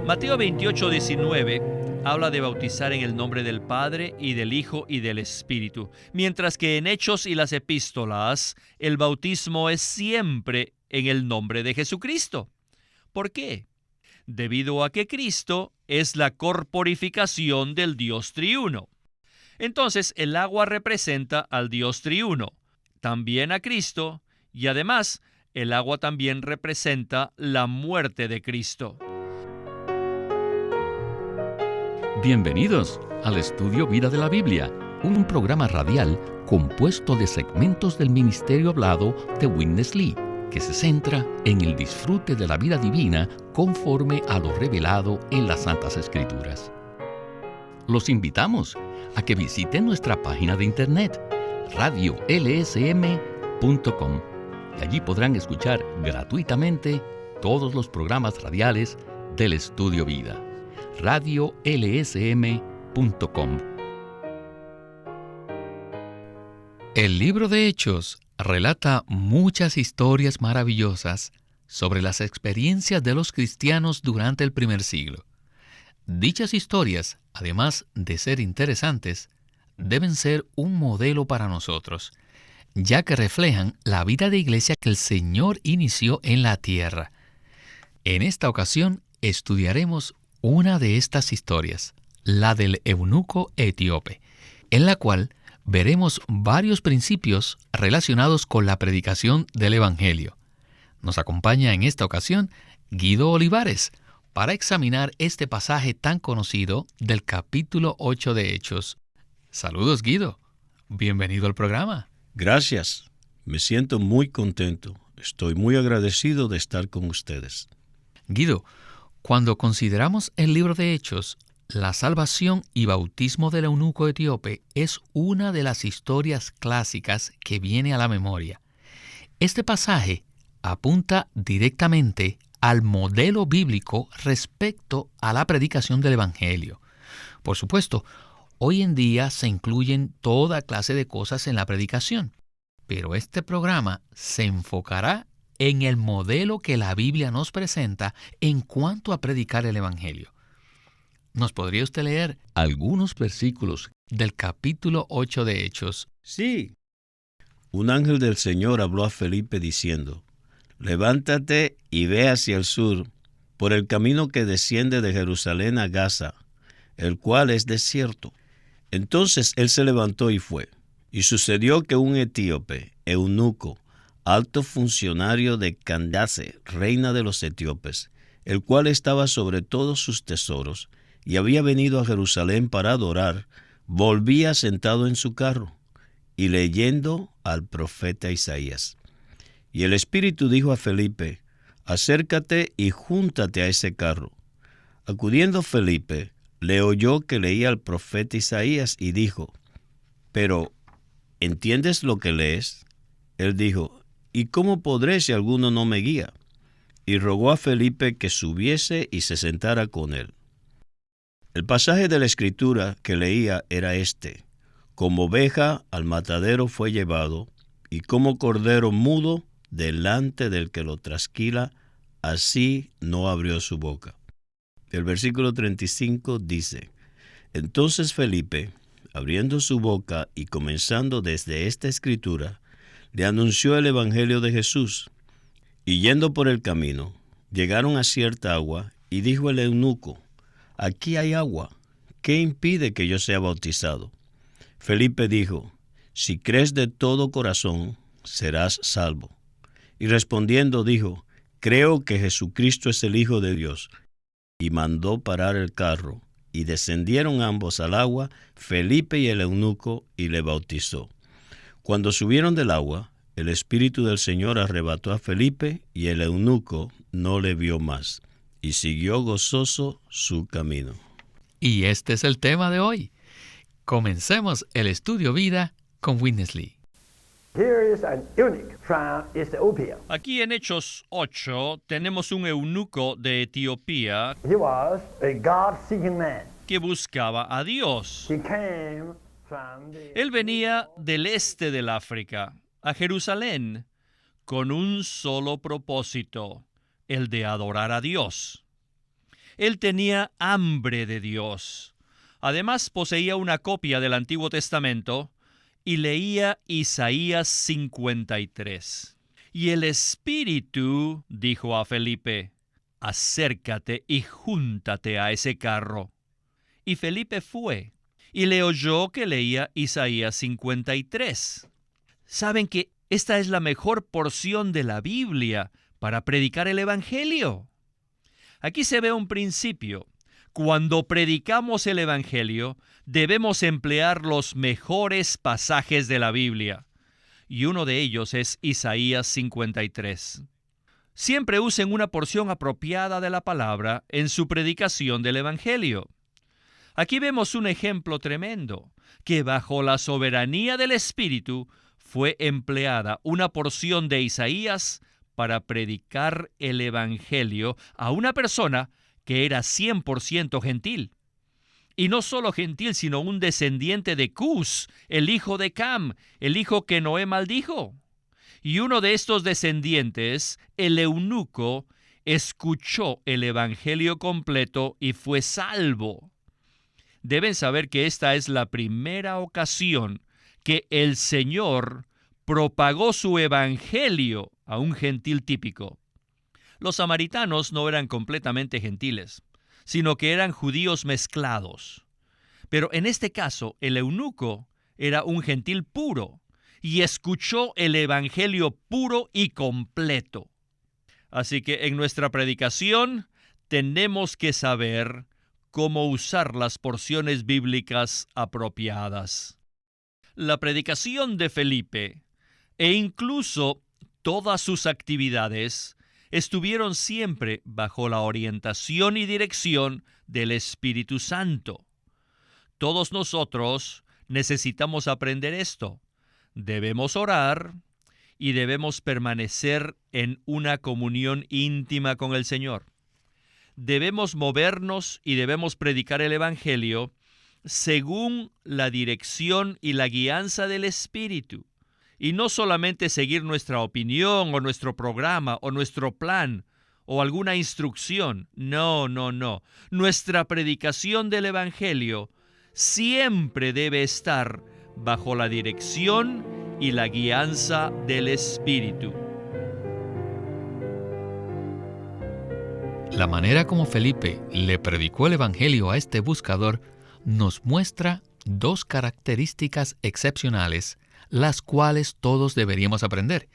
Mateo 28:19 habla de bautizar en el nombre del Padre y del Hijo y del Espíritu, mientras que en Hechos y las Epístolas el bautismo es siempre en el nombre de Jesucristo. ¿Por qué? Debido a que Cristo es la corporificación del Dios triuno. Entonces el agua representa al Dios triuno, también a Cristo, y además el agua también representa la muerte de Cristo. Bienvenidos al Estudio Vida de la Biblia, un programa radial compuesto de segmentos del ministerio hablado de Witness Lee, que se centra en el disfrute de la vida divina conforme a lo revelado en las Santas Escrituras. Los invitamos a que visiten nuestra página de internet, radiolsm.com, y allí podrán escuchar gratuitamente todos los programas radiales del Estudio Vida. radiolsm.com. El libro de Hechos relata muchas historias maravillosas sobre las experiencias de los cristianos durante el primer siglo. Dichas historias, además de ser interesantes, deben ser un modelo para nosotros, ya que reflejan la vida de iglesia que el Señor inició en la tierra. En esta ocasión estudiaremos una de estas historias, la del eunuco etíope, en la cual veremos varios principios relacionados con la predicación del Evangelio. Nos acompaña en esta ocasión Guido Olivares para examinar este pasaje tan conocido del capítulo 8 de Hechos. Saludos, Guido. Bienvenido al programa. Gracias. Me siento muy contento. Estoy muy agradecido de estar con ustedes. Guido, cuando consideramos el libro de Hechos, la salvación y bautismo del eunuco etíope es una de las historias clásicas que viene a la memoria. Este pasaje apunta directamente al modelo bíblico respecto a la predicación del Evangelio. Por supuesto, hoy en día se incluyen toda clase de cosas en la predicación, pero este programa se enfocará en el modelo que la Biblia nos presenta en cuanto a predicar el Evangelio. ¿Nos podría usted leer algunos versículos del capítulo 8 de Hechos? Sí. Un ángel del Señor habló a Felipe diciendo: levántate y ve hacia el sur, por el camino que desciende de Jerusalén a Gaza, el cual es desierto. Entonces él se levantó y fue. Y sucedió que un etíope, eunuco, alto funcionario de Candace, reina de los etíopes, el cual estaba sobre todos sus tesoros, y había venido a Jerusalén para adorar, volvía sentado en su carro, y leyendo al profeta Isaías. Y el Espíritu dijo a Felipe: acércate y júntate a ese carro. Acudiendo Felipe, le oyó que leía al profeta Isaías, y dijo: pero, ¿entiendes lo que lees? Él dijo: ¿y cómo podré si alguno no me guía? Y rogó a Felipe que subiese y se sentara con él. El pasaje de la Escritura que leía era este: como oveja al matadero fue llevado, y como cordero mudo delante del que lo trasquila, así no abrió su boca. El versículo 35 dice: entonces Felipe, abriendo su boca y comenzando desde esta Escritura, le anunció el Evangelio de Jesús. Y yendo por el camino, llegaron a cierta agua, y dijo el eunuco: aquí hay agua, ¿qué impide que yo sea bautizado? Felipe dijo: si crees de todo corazón, serás salvo. Y respondiendo dijo: creo que Jesucristo es el Hijo de Dios. Y mandó parar el carro, y descendieron ambos al agua, Felipe y el eunuco, y le bautizó. Cuando subieron del agua, el Espíritu del Señor arrebató a Felipe, y el eunuco no le vio más, y siguió gozoso su camino. Y este es el tema de hoy. Comencemos el estudio vida con Witness Lee. Aquí en Hechos 8 tenemos un eunuco de Etiopía que buscaba a Dios. Él venía del este del África, a Jerusalén, con un solo propósito, el de adorar a Dios. Él tenía hambre de Dios. Además, poseía una copia del Antiguo Testamento y leía Isaías 53. Y el Espíritu dijo a Felipe: acércate y júntate a ese carro. Y Felipe fue y le oyó que leía Isaías 53. ¿Saben que esta es la mejor porción de la Biblia para predicar el Evangelio? Aquí se ve un principio. Cuando predicamos el Evangelio, debemos emplear los mejores pasajes de la Biblia. Y uno de ellos es Isaías 53. Siempre usen una porción apropiada de la palabra en su predicación del Evangelio. Aquí vemos un ejemplo tremendo, que bajo la soberanía del Espíritu fue empleada una porción de Isaías para predicar el Evangelio a una persona que era 100% gentil. Y no solo gentil, sino un descendiente de Cus, el hijo de Cam, el hijo que Noé maldijo. Y uno de estos descendientes, el eunuco, escuchó el Evangelio completo y fue salvo. Deben saber que esta es la primera ocasión que el Señor propagó su Evangelio a un gentil típico. Los samaritanos no eran completamente gentiles, sino que eran judíos mezclados. Pero en este caso, el eunuco era un gentil puro y escuchó el Evangelio puro y completo. Así que en nuestra predicación tenemos que saber cómo usar las porciones bíblicas apropiadas. La predicación de Felipe e incluso todas sus actividades estuvieron siempre bajo la orientación y dirección del Espíritu Santo. Todos nosotros necesitamos aprender esto. Debemos orar y debemos permanecer en una comunión íntima con el Señor. Debemos movernos y debemos predicar el Evangelio según la dirección y la guianza del Espíritu. Y no solamente seguir nuestra opinión o nuestro programa o nuestro plan o alguna instrucción. No. Nuestra predicación del Evangelio siempre debe estar bajo la dirección y la guianza del Espíritu. La manera como Felipe le predicó el Evangelio a este buscador nos muestra dos características excepcionales, las cuales todos deberíamos aprender.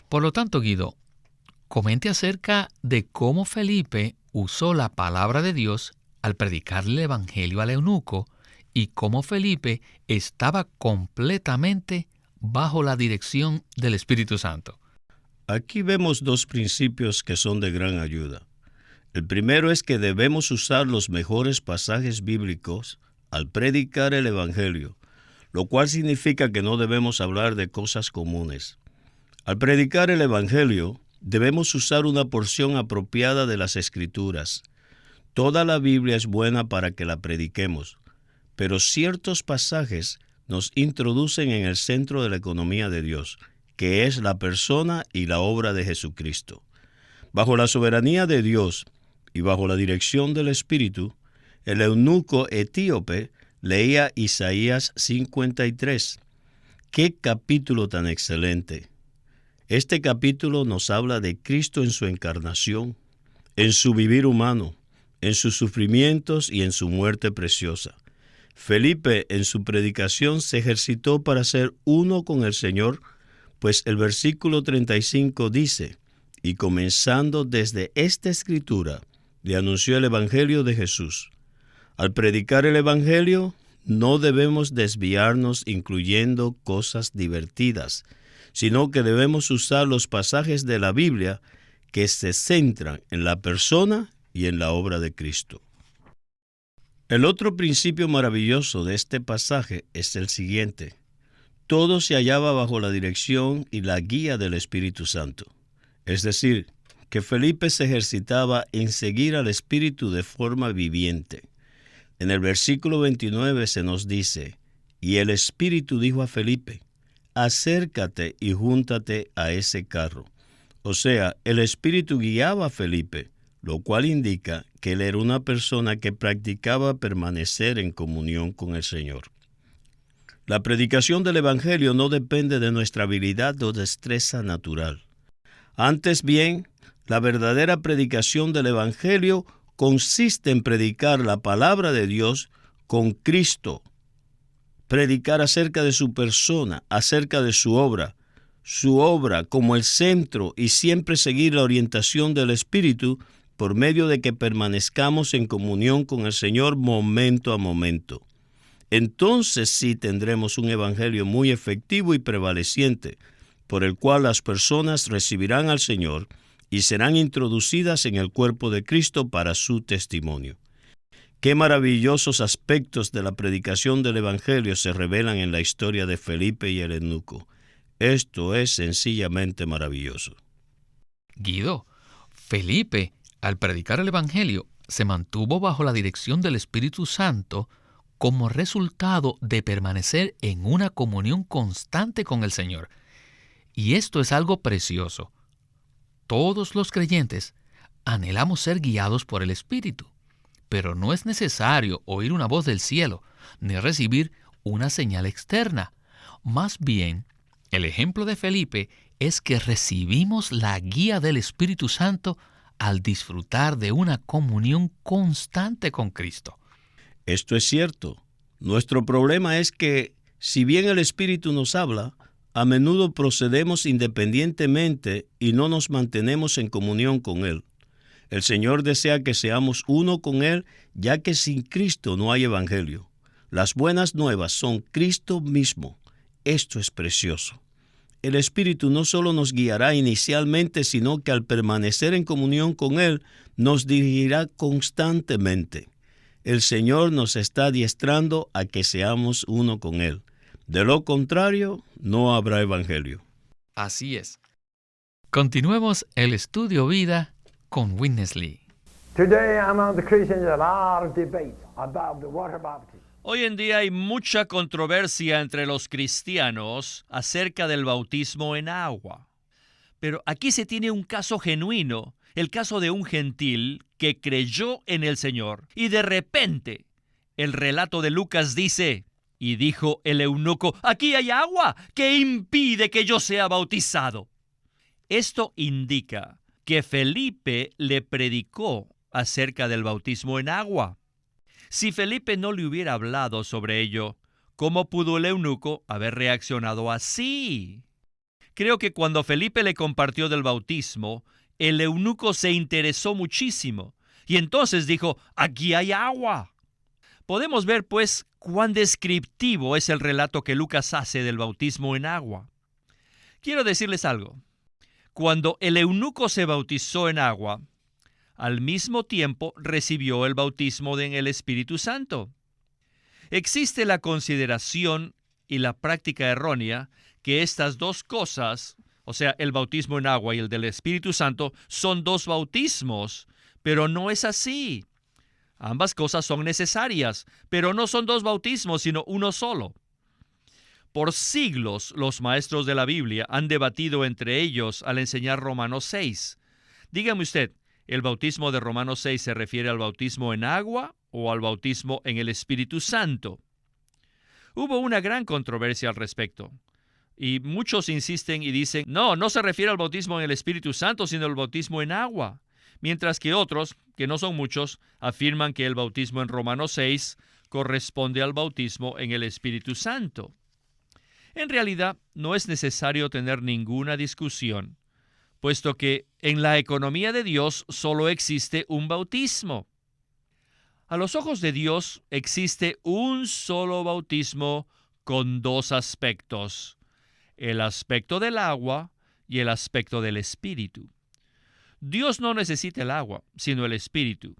Por lo tanto, Guido, comente acerca de cómo Felipe usó la palabra de Dios al predicarle el Evangelio al eunuco y cómo Felipe estaba completamente bajo la dirección del Espíritu Santo. Aquí vemos dos principios que son de gran ayuda. El primero es que debemos usar los mejores pasajes bíblicos al predicar el Evangelio, lo cual significa que no debemos hablar de cosas comunes. Al predicar el Evangelio, debemos usar una porción apropiada de las Escrituras. Toda la Biblia es buena para que la prediquemos, pero ciertos pasajes nos introducen en el centro de la economía de Dios, que es la persona y la obra de Jesucristo. Bajo la soberanía de Dios y bajo la dirección del Espíritu, el eunuco etíope leía Isaías 53. ¡Qué capítulo tan excelente! Este capítulo nos habla de Cristo en su encarnación, en su vivir humano, en sus sufrimientos y en su muerte preciosa. Felipe en su predicación se ejercitó para ser uno con el Señor, pues el versículo 35 dice: y comenzando desde esta escritura, le anunció el Evangelio de Jesús. Al predicar el Evangelio, no debemos desviarnos incluyendo cosas divertidas, sino que debemos usar los pasajes de la Biblia que se centran en la persona y en la obra de Cristo. El otro principio maravilloso de este pasaje es el siguiente: todo se hallaba bajo la dirección y la guía del Espíritu Santo. Es decir, que Felipe se ejercitaba en seguir al Espíritu de forma viviente. En el versículo 29 se nos dice: y el Espíritu dijo a Felipe: acércate y júntate a ese carro. O sea, el Espíritu guiaba a Felipe, lo cual indica que él era una persona que practicaba permanecer en comunión con el Señor. La predicación del Evangelio no depende de nuestra habilidad o destreza natural. Antes bien, la verdadera predicación del Evangelio consiste en predicar la palabra de Dios con Cristo, predicar acerca de su persona, acerca de su obra como el centro y siempre seguir la orientación del Espíritu por medio de que permanezcamos en comunión con el Señor momento a momento. Entonces sí tendremos un evangelio muy efectivo y prevaleciente, por el cual las personas recibirán al Señor y serán introducidas en el cuerpo de Cristo para su testimonio. Qué maravillosos aspectos de la predicación del evangelio se revelan en la historia de Felipe y el eunuco. Esto es sencillamente maravilloso. Guido, Felipe, al predicar el evangelio, se mantuvo bajo la dirección del Espíritu Santo como resultado de permanecer en una comunión constante con el Señor. Y esto es algo precioso. Todos los creyentes anhelamos ser guiados por el Espíritu, pero no es necesario oír una voz del cielo, ni recibir una señal externa. Más bien, el ejemplo de Felipe es que recibimos la guía del Espíritu Santo al disfrutar de una comunión constante con Cristo. Esto es cierto. Nuestro problema es que, si bien el Espíritu nos habla, a menudo procedemos independientemente y no nos mantenemos en comunión con Él. El Señor desea que seamos uno con Él, ya que sin Cristo no hay evangelio. Las buenas nuevas son Cristo mismo. Esto es precioso. El Espíritu no solo nos guiará inicialmente, sino que al permanecer en comunión con Él, nos dirigirá constantemente. El Señor nos está adiestrando a que seamos uno con Él. De lo contrario, no habrá evangelio. Así es. Continuemos el estudio vida con Witness Lee. Today among the Christians a lot of debate about the water baptism. Hoy en día hay mucha controversia entre los cristianos acerca del bautismo en agua. Pero aquí se tiene un caso genuino, el caso de un gentil que creyó en el Señor. Y de repente, el relato de Lucas dice, y dijo el eunuco, aquí hay agua, ¿qué impide que yo sea bautizado? Esto indica que Felipe le predicó acerca del bautismo en agua. Si Felipe no le hubiera hablado sobre ello, ¿cómo pudo el eunuco haber reaccionado así? Creo que cuando Felipe le compartió del bautismo, el eunuco se interesó muchísimo y entonces dijo, aquí hay agua. Podemos ver, pues, cuán descriptivo es el relato que Lucas hace del bautismo en agua. Quiero decirles algo. Cuando el eunuco se bautizó en agua, al mismo tiempo recibió el bautismo en el Espíritu Santo. Existe la consideración y la práctica errónea que estas dos cosas, o sea, el bautismo en agua y el del Espíritu Santo, son dos bautismos, pero no es así. Ambas cosas son necesarias, pero no son dos bautismos, sino uno solo. Por siglos, los maestros de la Biblia han debatido entre ellos al enseñar Romanos 6. Dígame usted, ¿el bautismo de Romanos 6 se refiere al bautismo en agua o al bautismo en el Espíritu Santo? Hubo una gran controversia al respecto. Y muchos insisten y dicen, no se refiere al bautismo en el Espíritu Santo, sino al bautismo en agua. Mientras que otros, que no son muchos, afirman que el bautismo en Romanos 6 corresponde al bautismo en el Espíritu Santo. En realidad, no es necesario tener ninguna discusión, puesto que en la economía de Dios solo existe un bautismo. A los ojos de Dios existe un solo bautismo con dos aspectos, el aspecto del agua y el aspecto del Espíritu. Dios no necesita el agua, sino el Espíritu.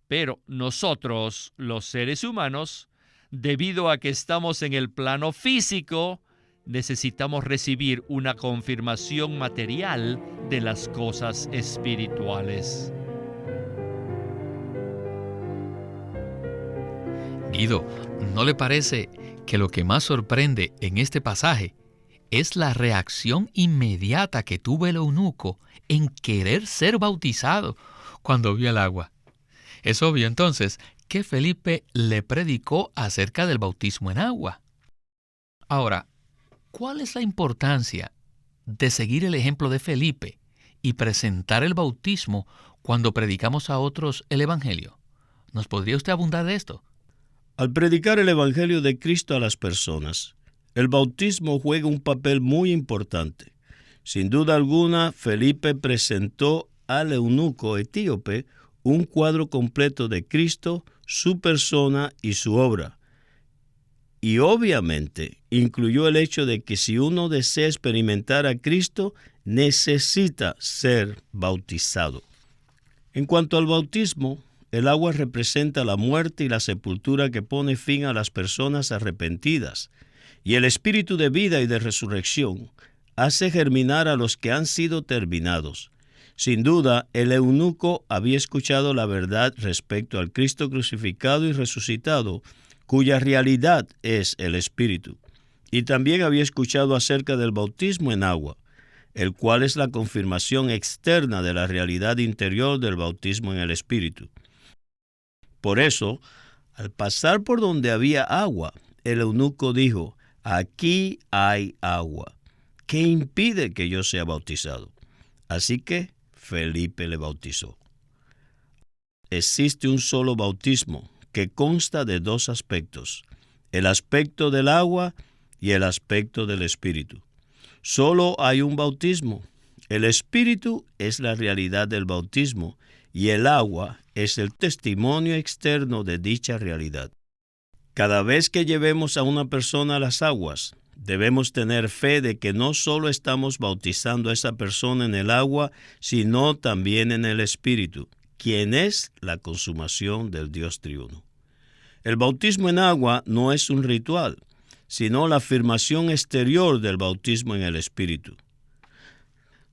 Pero nosotros, los seres humanos, debido a que estamos en el plano físico, necesitamos recibir una confirmación material de las cosas espirituales. Guido, ¿no le parece que lo que más sorprende en este pasaje es la reacción inmediata que tuvo el eunuco en querer ser bautizado cuando vio el agua. Es obvio entonces que Felipe le predicó acerca del bautismo en agua. Ahora, ¿cuál es la importancia de seguir el ejemplo de Felipe y presentar el bautismo cuando predicamos a otros el Evangelio? ¿Nos podría usted abundar de esto? Al predicar el Evangelio de Cristo a las personas, el bautismo juega un papel muy importante. Sin duda alguna, Felipe presentó al eunuco etíope un cuadro completo de Cristo, su persona y su obra. Y obviamente incluyó el hecho de que si uno desea experimentar a Cristo, necesita ser bautizado. En cuanto al bautismo, el agua representa la muerte y la sepultura que pone fin a las personas arrepentidas, y el espíritu de vida y de resurrección hace germinar a los que han sido terminados. Sin duda, el eunuco había escuchado la verdad respecto al Cristo crucificado y resucitado, cuya realidad es el Espíritu. Y también había escuchado acerca del bautismo en agua, el cual es la confirmación externa de la realidad interior del bautismo en el Espíritu. Por eso, al pasar por donde había agua, el eunuco dijo: «Aquí hay agua. ¿Qué impide que yo sea bautizado?». Así que Felipe le bautizó. Existe un solo bautismo que consta de dos aspectos: el aspecto del agua y el aspecto del Espíritu. Solo hay un bautismo. El Espíritu es la realidad del bautismo y el agua es el testimonio externo de dicha realidad. Cada vez que llevemos a una persona a las aguas, debemos tener fe de que no solo estamos bautizando a esa persona en el agua, sino también en el Espíritu, quien es la consumación del Dios triuno. El bautismo en agua no es un ritual, sino la afirmación exterior del bautismo en el Espíritu.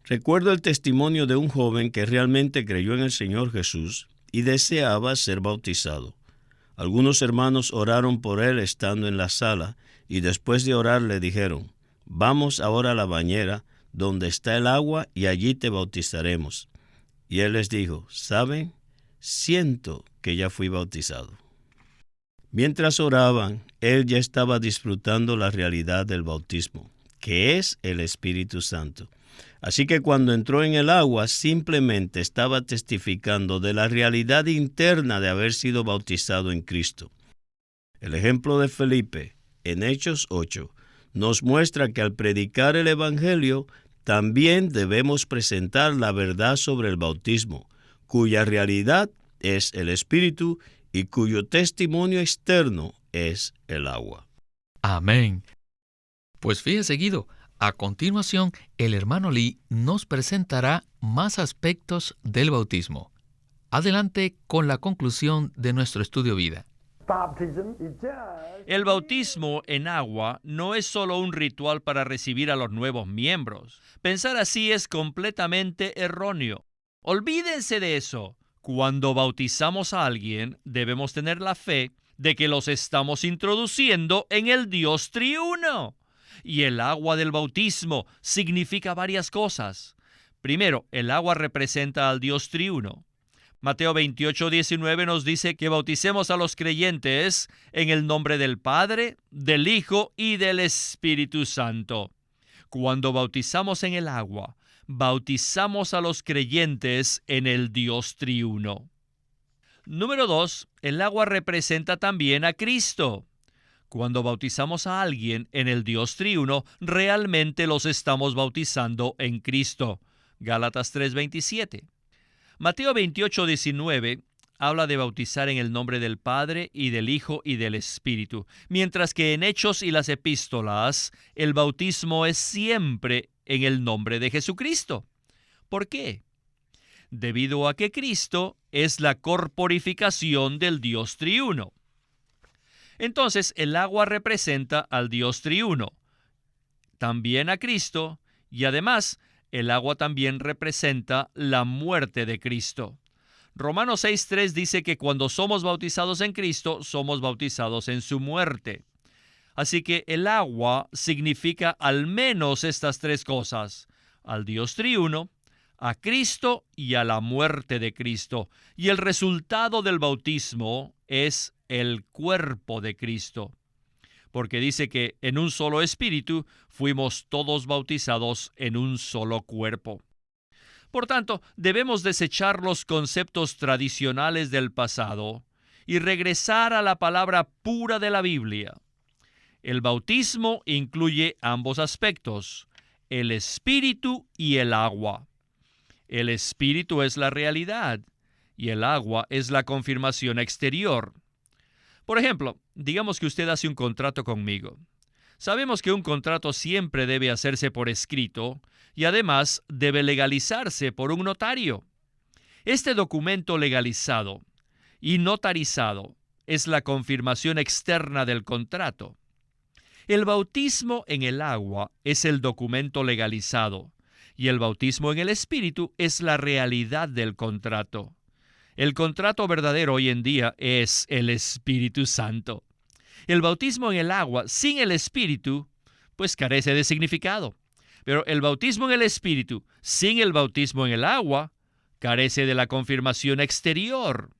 Recuerdo el testimonio de un joven que realmente creyó en el Señor Jesús y deseaba ser bautizado. Algunos hermanos oraron por él estando en la sala y después de orar le dijeron: «Vamos ahora a la bañera donde está el agua y allí te bautizaremos». Y él les dijo: «¿Saben? Siento que ya fui bautizado». Mientras oraban, él ya estaba disfrutando la realidad del bautismo, que es el Espíritu Santo. Así que cuando entró en el agua, simplemente estaba testificando de la realidad interna de haber sido bautizado en Cristo. El ejemplo de Felipe, en Hechos 8, nos muestra que al predicar el Evangelio, también debemos presentar la verdad sobre el bautismo, cuya realidad es el Espíritu y cuyo testimonio externo es el agua. Amén. Pues fíjese, Guido, a continuación, el hermano Lee nos presentará más aspectos del bautismo. Adelante con la conclusión de nuestro estudio vida. El bautismo en agua no es solo un ritual para recibir a los nuevos miembros. Pensar así es completamente erróneo. Olvídense de eso. Cuando bautizamos a alguien, debemos tener la fe de que los estamos introduciendo en el Dios triuno. Y el agua del bautismo significa varias cosas. Primero, el agua representa al Dios triuno. Mateo 28:19 nos dice que bauticemos a los creyentes en el nombre del Padre, del Hijo y del Espíritu Santo. Cuando bautizamos en el agua, bautizamos a los creyentes en el Dios triuno. Número 2, el agua representa también a Cristo. Cuando bautizamos a alguien en el Dios triuno, realmente los estamos bautizando en Cristo. Gálatas 3:27. Mateo 28:19 habla de bautizar en el nombre del Padre y del Hijo y del Espíritu, mientras que en Hechos y las Epístolas el bautismo es siempre en el nombre de Jesucristo. ¿Por qué? Debido a que Cristo es la corporificación del Dios triuno. Entonces, el agua representa al Dios triuno, también a Cristo, y además, el agua también representa la muerte de Cristo. Romanos 6:3 dice que cuando somos bautizados en Cristo, somos bautizados en su muerte. Así que el agua significa al menos estas tres cosas: al Dios triuno, a Cristo y a la muerte de Cristo. Y el resultado del bautismo es el cuerpo de Cristo, porque dice que en un solo espíritu fuimos todos bautizados en un solo cuerpo. Por tanto, debemos desechar los conceptos tradicionales del pasado y regresar a la palabra pura de la Biblia. El bautismo incluye ambos aspectos, el espíritu y el agua. El espíritu es la realidad y el agua es la confirmación exterior. Por ejemplo, digamos que usted hace un contrato conmigo. Sabemos que un contrato siempre debe hacerse por escrito y además debe legalizarse por un notario. Este documento legalizado y notarizado es la confirmación externa del contrato. El bautismo en el agua es el documento legalizado y el bautismo en el Espíritu es la realidad del contrato. El contrato verdadero hoy en día es el Espíritu Santo. El bautismo en el agua sin el Espíritu, pues carece de significado. Pero el bautismo en el Espíritu sin el bautismo en el agua, carece de la confirmación exterior.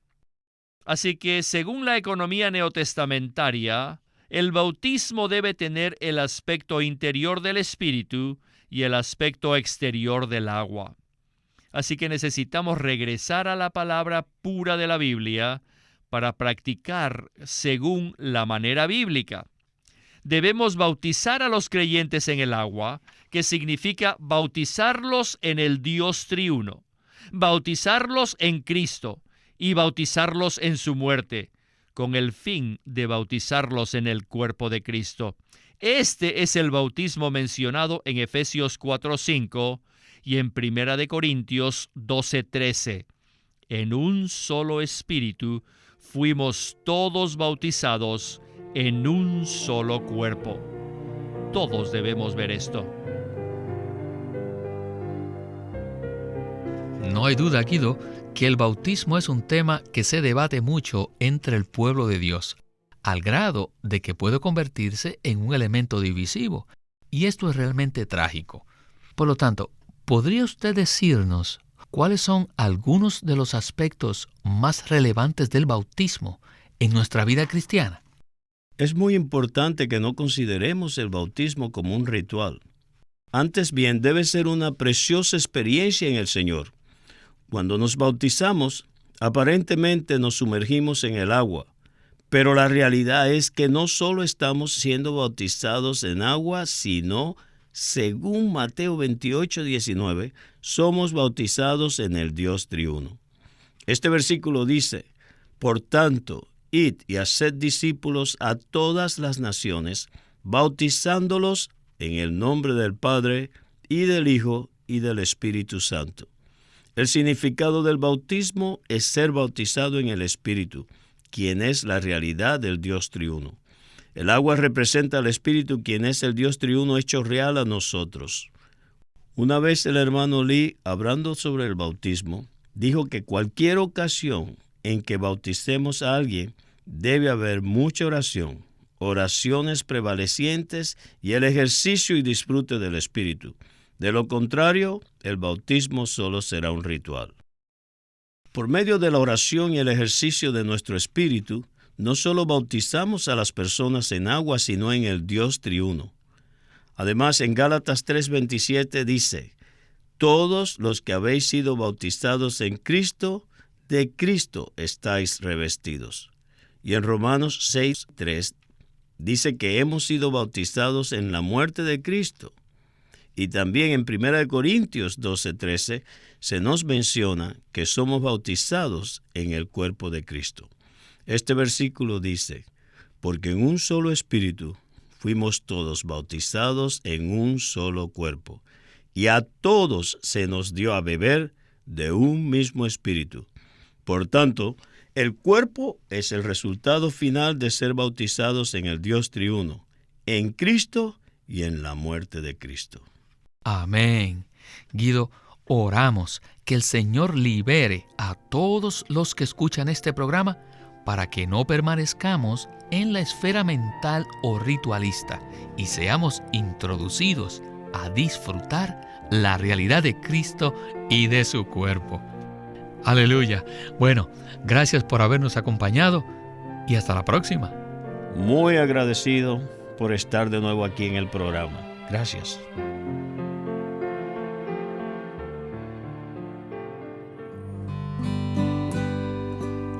Así que, según la economía neotestamentaria, el bautismo debe tener el aspecto interior del Espíritu y el aspecto exterior del agua. Así que necesitamos regresar a la palabra pura de la Biblia para practicar según la manera bíblica. Debemos bautizar a los creyentes en el agua, que significa bautizarlos en el Dios triuno, bautizarlos en Cristo y bautizarlos en su muerte, con el fin de bautizarlos en el cuerpo de Cristo. Este es el bautismo mencionado en Efesios 4:5 y en 1 Corintios 12:13. En un solo espíritu fuimos todos bautizados en un solo cuerpo. Todos debemos ver esto. No hay duda, Guido, que el bautismo es un tema que se debate mucho entre el pueblo de Dios, al grado de que puede convertirse en un elemento divisivo, y esto es realmente trágico. Por lo tanto, ¿podría usted decirnos cuáles son algunos de los aspectos más relevantes del bautismo en nuestra vida cristiana? Es muy importante que no consideremos el bautismo como un ritual. Antes bien, debe ser una preciosa experiencia en el Señor. Cuando nos bautizamos, aparentemente nos sumergimos en el agua, pero la realidad es que no solo estamos siendo bautizados en agua, sino, según Mateo 28:19, somos bautizados en el Dios triuno. Este versículo dice: por tanto, id y haced discípulos a todas las naciones, bautizándolos en el nombre del Padre, y del Hijo, y del Espíritu Santo. El significado del bautismo es ser bautizado en el Espíritu, quien es la realidad del Dios triuno. El agua representa al Espíritu, quien es el Dios triuno hecho real a nosotros. Una vez el hermano Lee, hablando sobre el bautismo, dijo que cualquier ocasión en que bauticemos a alguien, debe haber mucha oración, oraciones prevalecientes y el ejercicio y disfrute del Espíritu. De lo contrario, el bautismo solo será un ritual. Por medio de la oración y el ejercicio de nuestro espíritu, no solo bautizamos a las personas en agua, sino en el Dios triuno. Además, en Gálatas 3:27 dice: todos los que habéis sido bautizados en Cristo, de Cristo estáis revestidos. Y en Romanos 6:3 dice que hemos sido bautizados en la muerte de Cristo. Y también en 1 Corintios 12:13 se nos menciona que somos bautizados en el cuerpo de Cristo. Este versículo dice: porque en un solo espíritu fuimos todos bautizados en un solo cuerpo, y a todos se nos dio a beber de un mismo espíritu. Por tanto, el cuerpo es el resultado final de ser bautizados en el Dios triuno, en Cristo y en la muerte de Cristo. Amén. Guido, oramos que el Señor libere a todos los que escuchan este programa para que no permanezcamos en la esfera mental o ritualista y seamos introducidos a disfrutar la realidad de Cristo y de su cuerpo. Aleluya. Bueno, gracias por habernos acompañado y hasta la próxima. Muy agradecido por estar de nuevo aquí en el programa. Gracias.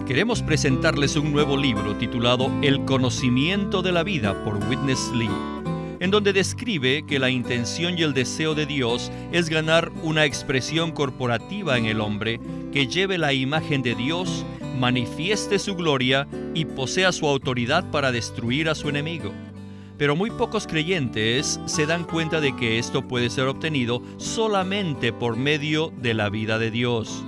Queremos presentarles un nuevo libro titulado El conocimiento de la vida por Witness Lee, en donde describe que la intención y el deseo de Dios es ganar una expresión corporativa en el hombre que lleve la imagen de Dios, manifieste su gloria y posea su autoridad para destruir a su enemigo. Pero muy pocos creyentes se dan cuenta de que esto puede ser obtenido solamente por medio de la vida de Dios.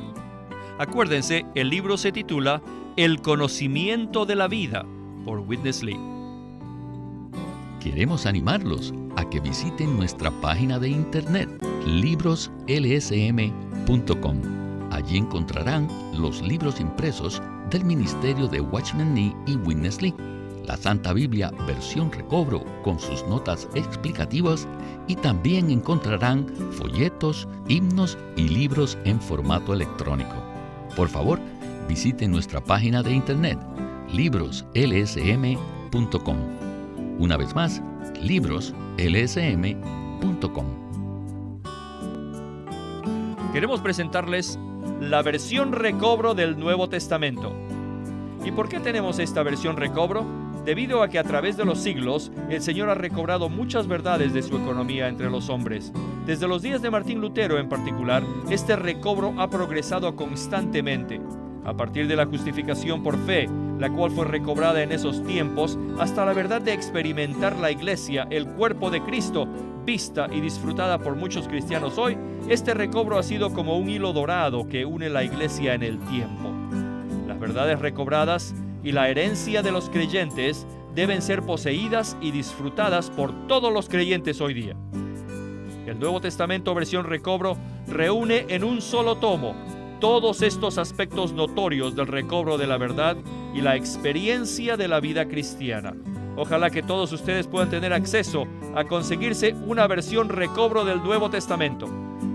Acuérdense, el libro se titula El conocimiento de la vida por Witness Lee. Queremos animarlos a que visiten nuestra página de internet libroslsm.com. Allí encontrarán los libros impresos del ministerio de Watchman Nee y Witness Lee, la Santa Biblia versión recobro con sus notas explicativas, y también encontrarán folletos, himnos y libros en formato electrónico. Por favor, visiten nuestra página de internet libroslsm.com. Una vez más, libroslsm.com. Queremos presentarles la versión recobro del Nuevo Testamento. ¿Y por qué tenemos esta versión recobro? Debido a que a través de los siglos, el Señor ha recobrado muchas verdades de su economía entre los hombres. Desde los días de Martín Lutero en particular, este recobro ha progresado constantemente. A partir de la justificación por fe, la cual fue recobrada en esos tiempos, hasta la verdad de experimentar la Iglesia, el cuerpo de Cristo, vista y disfrutada por muchos cristianos hoy, este recobro ha sido como un hilo dorado que une la Iglesia en el tiempo. Las verdades recobradas y la herencia de los creyentes deben ser poseídas y disfrutadas por todos los creyentes hoy día. El Nuevo Testamento versión recobro reúne en un solo tomo todos estos aspectos notorios del recobro de la verdad y la experiencia de la vida cristiana. Ojalá que todos ustedes puedan tener acceso a conseguirse una versión recobro del Nuevo Testamento.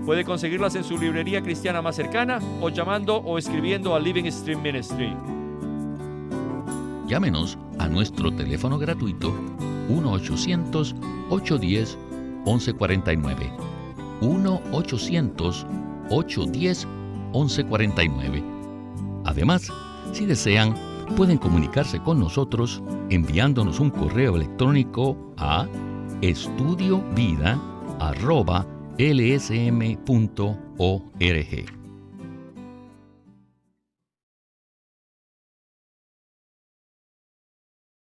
Puede conseguirlas en su librería cristiana más cercana o llamando o escribiendo a Living Stream Ministry. Llámenos a nuestro teléfono gratuito 1-800-810-1149. 1-800-810-1149. Además, si desean, pueden comunicarse con nosotros enviándonos un correo electrónico a estudiovida@lsm.org.